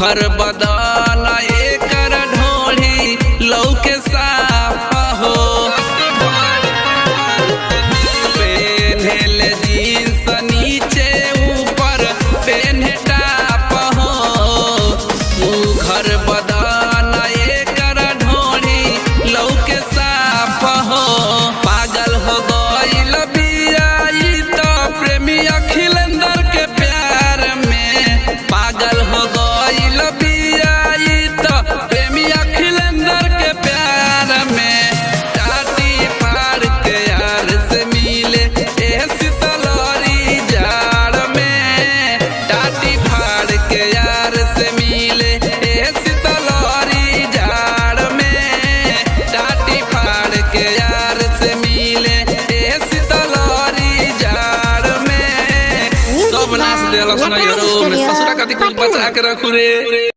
सुघर बदन एकर ढोढ़ी लौके साफ हो। पेन्हले जींस नीचे ऊपर पेन्हे टाप हो। सुघर बदन एकर ढोढ़ी लौके साफ हो। पागल हो गइल बिया ई तो प्रेमी अखिलेंद्र के प्यार में। पागल हो गइल बिया ई तो प्रेमी अखिलेंद्र के प्यार में। टाटी फाड़ के यार से मिले ए शीतलहरी जाड़ में। टाटी फाड़ के यार से मिले ए शीतलहरी जाड़ में। टाटी फाड़ के यार से मिले ए शीतलहरी जाड़ में। सब नाच देलस ना यारो में ससुरा कथी कुछ बचा के रखू रे।